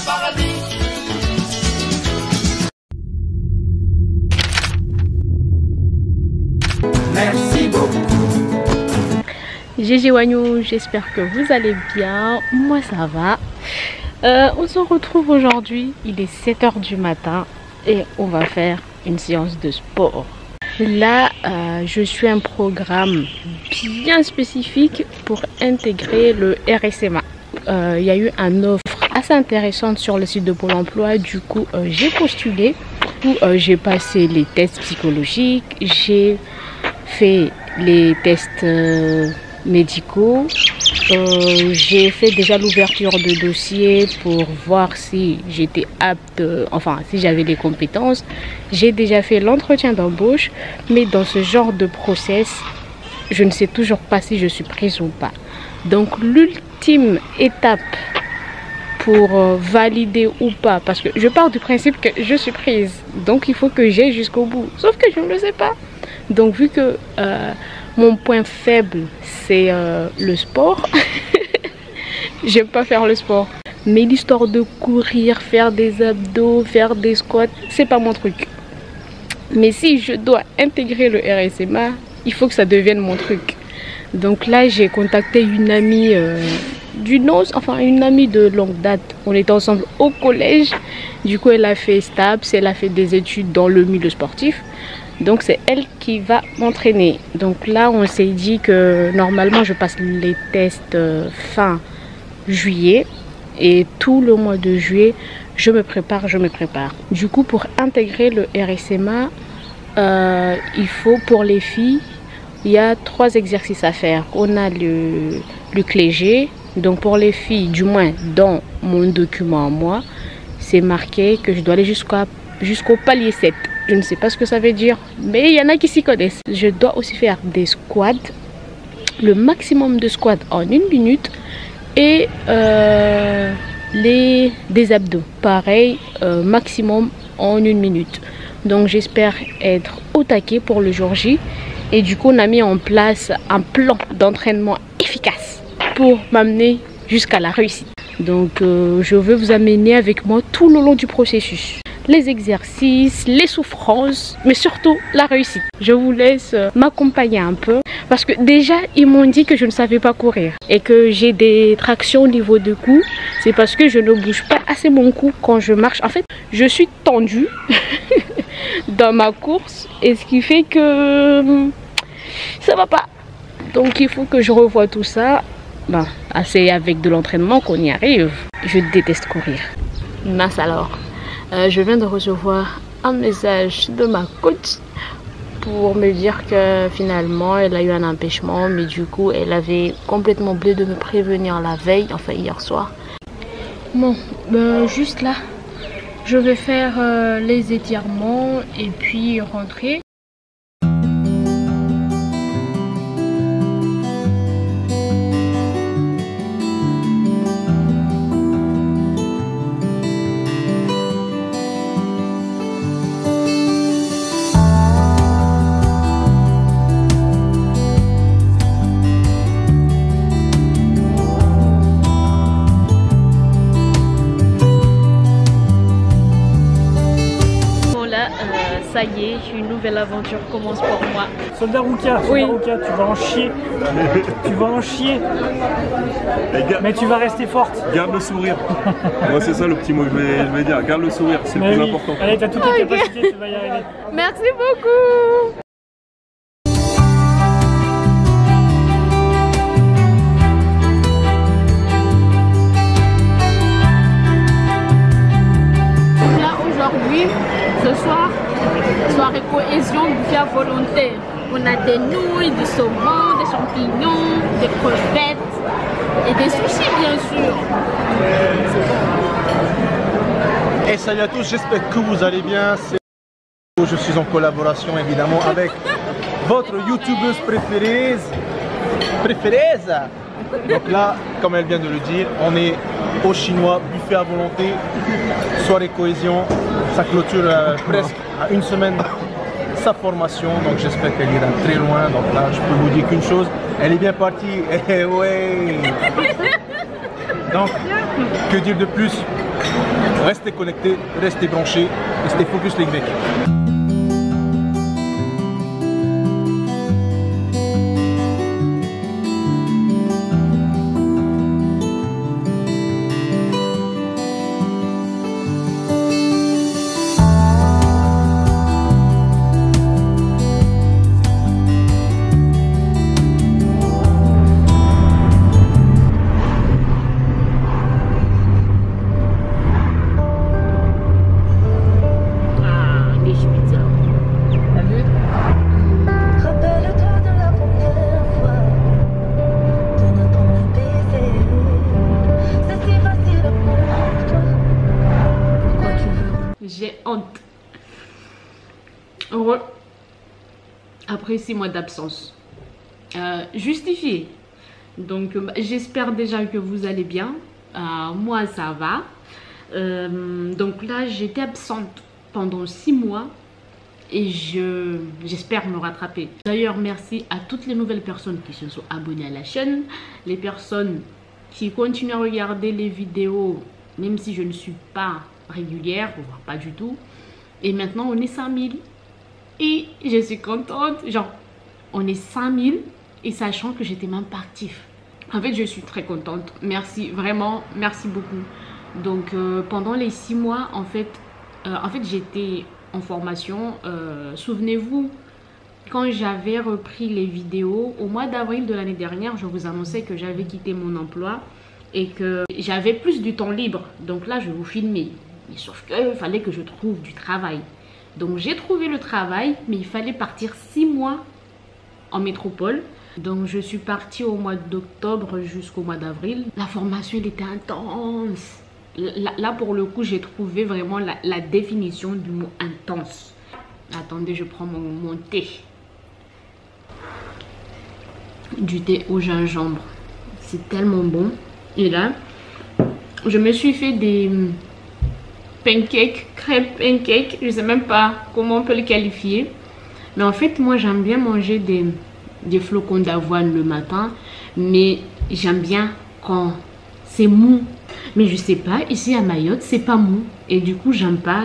paradis. Merci beaucoup. GG Wagnou, j'espère que vous allez bien. Moi ça va. On se retrouve aujourd'hui, il est 7 h du matin et on va faire une séance de sport. Là, je suis un programme bien spécifique pour intégrer le RSMA. Il y a eu une offre assez intéressante sur le site de Pôle emploi. Du coup, j'ai postulé. J'ai passé les tests psychologiques. J'ai fait les tests médicaux. J'ai fait déjà l'ouverture de dossier pour voir si j'étais apte, enfin si j'avais les compétences. J'ai déjà fait l'entretien d'embauche, mais dans ce genre de process, je ne sais toujours pas si je suis prise ou pas. Donc l'ultime étape pour valider ou pas, parce que je pars du principe que je suis prise, donc il faut que j'aille jusqu'au bout, sauf que je ne le sais pas. Donc vu que mon point faible c'est le sport, j'aime pas faire le sport, mais l'histoire de courir, faire des abdos, faire des squats, c'est pas mon truc. Mais si je dois intégrer le RSMA, il faut que ça devienne mon truc. Donc là j'ai contacté une amie une amie de longue date. On était ensemble au collège. Du coup elle a fait STAPS, elle a fait des études dans le milieu sportif. Donc c'est elle qui va m'entraîner. Donc là on s'est dit que normalement je passe les tests fin juillet. Et tout le mois de juillet je me prépare. Du coup pour intégrer le RSMA, il faut pour les filles, il y a 3 exercices à faire. On a le clé-G. Donc pour les filles, du moins dans mon document à moi, c'est marqué que je dois aller jusqu'au palier 7. Je ne sais pas ce que ça veut dire, mais il y en a qui s'y connaissent. Je dois aussi faire des squats, le maximum de squats en 1 minute et des abdos. Pareil, maximum en 1 minute. Donc j'espère être au taquet pour le jour J. Et du coup on a mis en place un plan d'entraînement efficace pour m'amener jusqu'à la réussite. Donc je veux vous amener avec moi tout le long du processus. Les exercices, les souffrances, mais surtout la réussite. Je vous laisse m'accompagner un peu. Parce que déjà, ils m'ont dit que je ne savais pas courir. Et que j'ai des tractions au niveau du cou. C'est parce que je ne bouge pas assez mon cou quand je marche. En fait, je suis tendue dans ma course. Et ce qui fait que ça va pas. Donc il faut que je revoie tout ça. Ben, c'est avec de l'entraînement qu'on y arrive. Je déteste courir. Mince alors. Je viens de recevoir un message de ma coach pour me dire que finalement elle a eu un empêchement, mais du coup elle avait complètement oublié de me prévenir la veille, enfin hier soir. Bon, juste là, je vais faire les étirements et puis rentrer. Ça y est, une nouvelle aventure commence pour moi. Soldat Rouka, oui. Tu vas en chier. Tu vas en chier. Mais tu vas rester forte. Garde le sourire. Moi c'est ça le petit mot que je vais dire. Garde le sourire, c'est le plus important. Allez, t'as toutes les capacités, tu vas y arriver. Merci beaucoup. Aujourd'hui, ce soir, soirée cohésion buffet à volonté. On a des nouilles, du saumon, des champignons, des crevettes et des sushis bien sûr. Et salut à tous, j'espère que vous allez bien. Je suis en collaboration évidemment avec votre youtubeuse préférée. Donc là, comme elle vient de le dire, on est au chinois, buffet à volonté, soirée cohésion. Ça clôture presque à 1 semaine sa formation, donc j'espère qu'elle ira très loin. Donc là, je peux vous dire qu'une chose, elle est bien partie. Eh ouais. Donc, que dire de plus? Restez connectés, restez branchés, restez focus les grecs. J'ai honte. Heureux. Après 6 mois d'absence. Justifié. Donc, j'espère déjà que vous allez bien. Moi, ça va. Donc là, j'étais absente pendant 6 mois. Et j'espère me rattraper. D'ailleurs, merci à toutes les nouvelles personnes qui se sont abonnées à la chaîne. Les personnes qui continuent à regarder les vidéos, même si je ne suis pas régulière, voire pas du tout. Et maintenant, on est 5000. Et je suis contente. Genre, on est 5000 et sachant que j'étais même pas active. En fait, je suis très contente. Merci, vraiment, merci beaucoup. Donc, pendant les 6 mois, en fait j'étais en formation. Souvenez-vous, quand j'avais repris les vidéos, au mois d'avril de l'année dernière, je vous annonçais que j'avais quitté mon emploi et que j'avais plus du temps libre. Donc là, je vous filmais. Mais sauf qu'il fallait que je trouve du travail. Donc j'ai trouvé le travail, mais il fallait partir 6 mois en métropole. Donc je suis partie au mois d'octobre jusqu'au mois d'avril. La formation, elle était intense. Là pour le coup, j'ai trouvé vraiment la définition du mot intense. Attendez, je prends mon thé. Du thé au gingembre. C'est tellement bon. Et là, je me suis fait des pancakes, crêpes pancakes. Je ne sais même pas comment on peut les qualifier. Mais en fait, moi, j'aime bien manger des flocons d'avoine le matin. Mais j'aime bien quand c'est mou. Mais je sais pas, ici à Mayotte, c'est pas mou. Et du coup, j'aime pas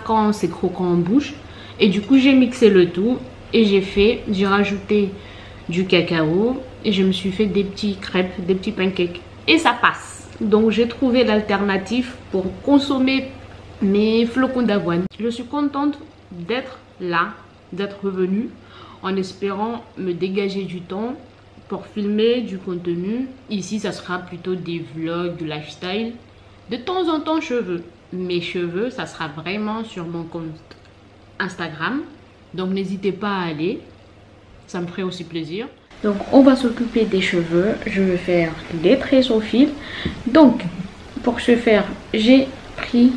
quand c'est croquant en bouche. Et du coup, j'ai mixé le tout. Et j'ai rajouté du cacao. Et je me suis fait des petits crêpes, des petits pancakes. Et ça passe. Donc, j'ai trouvé l'alternative pour consommer mes flocons d'avoine. Je suis contente d'être là, d'être revenue, en espérant me dégager du temps pour filmer du contenu. Ici, ça sera plutôt des vlogs, du lifestyle. De temps en temps, cheveux. Mes cheveux, ça sera vraiment sur mon compte Instagram. Donc, n'hésitez pas à aller. Ça me ferait aussi plaisir. Donc, on va s'occuper des cheveux. Je vais faire des tresses au fil. Donc, pour ce faire, j'ai pris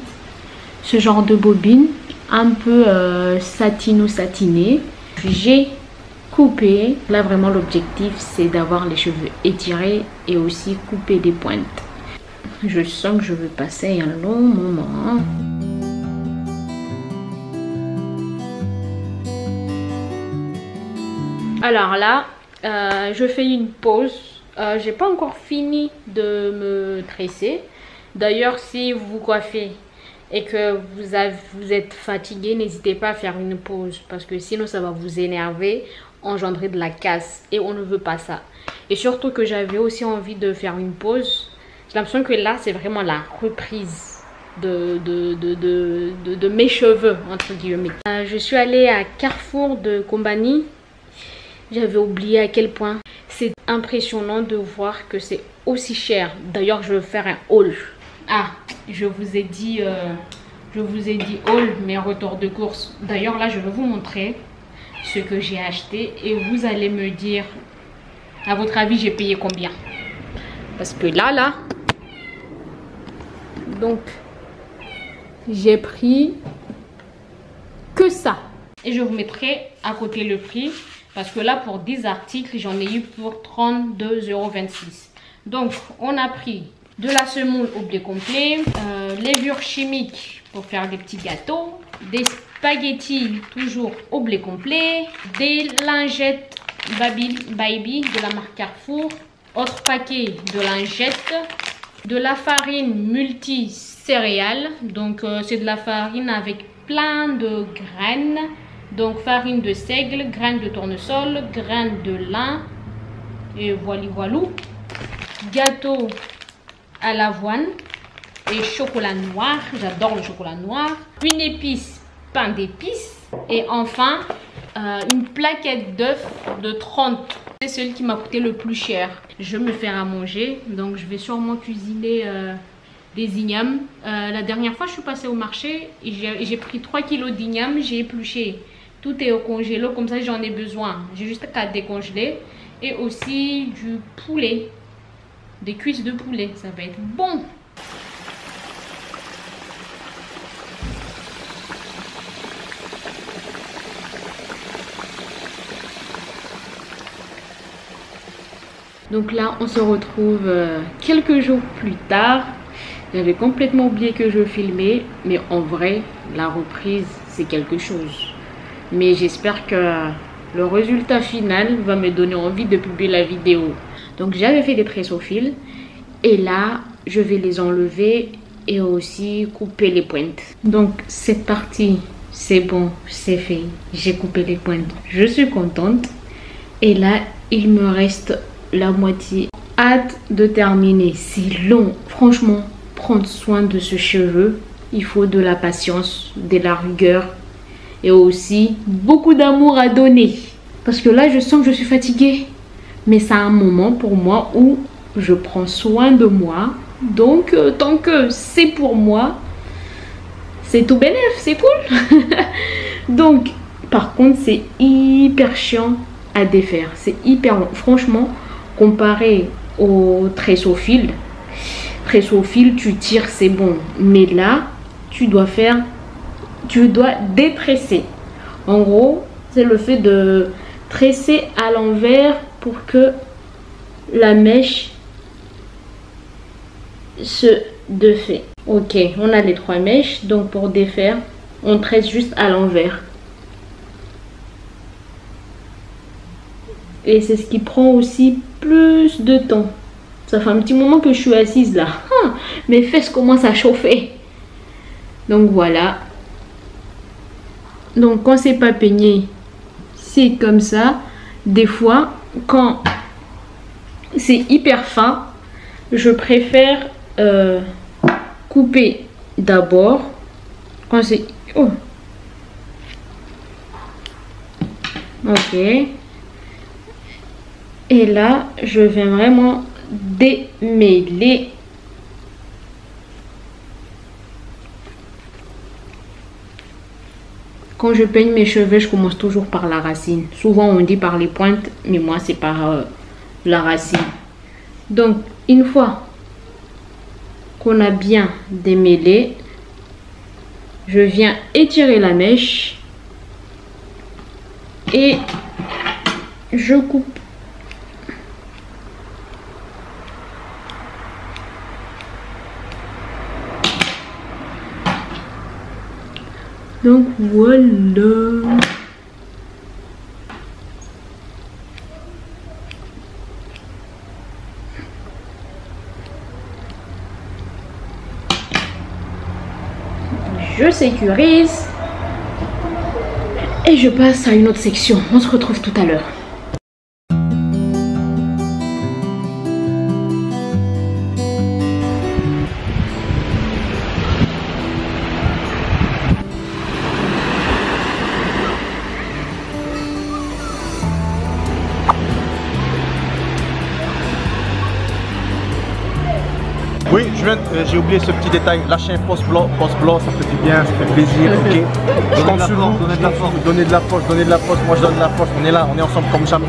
ce genre de bobine un peu satino-satiné. J'ai coupé. Là, vraiment, l'objectif, c'est d'avoir les cheveux étirés et aussi couper des pointes. Je sens que je veux passer un long moment. Alors là, je fais une pause. J'ai pas encore fini de me tresser. D'ailleurs, si vous vous coiffez et que vous êtes fatigué, n'hésitez pas à faire une pause parce que sinon ça va vous énerver, engendrer de la casse et on ne veut pas ça. Et surtout que j'avais aussi envie de faire une pause. J'ai l'impression que là, c'est vraiment la reprise de mes cheveux, entre guillemets. Je suis allée à Carrefour de Combani. J'avais oublié à quel point c'est impressionnant de voir que c'est aussi cher. D'ailleurs, je vais faire un haul. Ah, je vous ai dit haul, mais retour de course. D'ailleurs, là, je vais vous montrer ce que j'ai acheté et vous allez me dire, à votre avis, j'ai payé combien? Parce que là, donc, j'ai pris que ça. Et je vous mettrai à côté le prix. Parce que là, pour 10 articles, j'en ai eu pour 32,26 €. Donc, on a pris de la semoule au blé complet, levure chimique pour faire des petits gâteaux, des spaghettis toujours au blé complet, des lingettes Baby de la marque Carrefour, autre paquet de lingettes, de la farine multicéréales. Donc c'est de la farine avec plein de graines. Donc farine de seigle, graines de tournesol, graines de lin. Et voilà. Gâteau à l'avoine et chocolat noir. J'adore le chocolat noir. Une épice, pain d'épices. Et enfin, une plaquette d'œufs de 30. C'est celle qui m'a coûté le plus cher. Je vais me faire à manger. Donc je vais sûrement cuisiner des ignames. La dernière fois, je suis passée au marché et j'ai pris 3 kilos d'ignames. J'ai épluché. Tout est au congélo, comme ça j'en ai besoin. J'ai juste qu'à décongeler. Et aussi du poulet. Des cuisses de poulet. Ça va être bon. Donc là, on se retrouve quelques jours plus tard. J'avais complètement oublié que je filmais. Mais en vrai, la reprise, c'est quelque chose. Mais j'espère que le résultat final va me donner envie de publier la vidéo. Donc j'avais fait des tresses au fil. Et là, je vais les enlever et aussi couper les pointes. Donc cette partie, c'est bon, c'est fait. J'ai coupé les pointes. Je suis contente. Et là, il me reste la moitié. Hâte de terminer. C'est long. Franchement, prendre soin de ce cheveu, il faut de la patience, de la rigueur. Et aussi beaucoup d'amour à donner. Parce que là, je sens que je suis fatiguée. Mais c'est un moment pour moi où je prends soin de moi. Donc, tant que c'est pour moi, c'est tout bénef, c'est cool. Donc, par contre, c'est hyper chiant à défaire. C'est hyper long. Franchement, comparé au tresse au fil, tu tires, c'est bon. Mais là, tu dois détresser. En gros, c'est le fait de tresser à l'envers pour que la mèche se défait. Ok, on a les 3 mèches. Donc pour défaire, on tresse juste à l'envers. Et c'est ce qui prend aussi plus de temps. Ça fait un petit moment que je suis assise là. Mes fesses commencent à chauffer. Donc voilà. Donc quand c'est pas peigné, c'est comme ça. Des fois, quand c'est hyper fin, je préfère couper d'abord. Quand c'est... Oh. Ok. Et là, je vais vraiment démêler. Quand je peigne mes cheveux, je commence toujours par la racine. Souvent, on dit par les pointes, mais moi, c'est par la racine. Donc, une fois qu'on a bien démêlé, je viens étirer la mèche et je coupe. Donc voilà. Je sécurise et je passe à une autre section. On se retrouve tout à l'heure. Oui, j'ai oublié ce petit détail. Lâcher un post blanc, ça fait du bien, ça fait plaisir. Ok. Je compte sur vous. Donnez de la force, donnez de la force. Moi je donne de la force. On est là, on est ensemble comme jamais.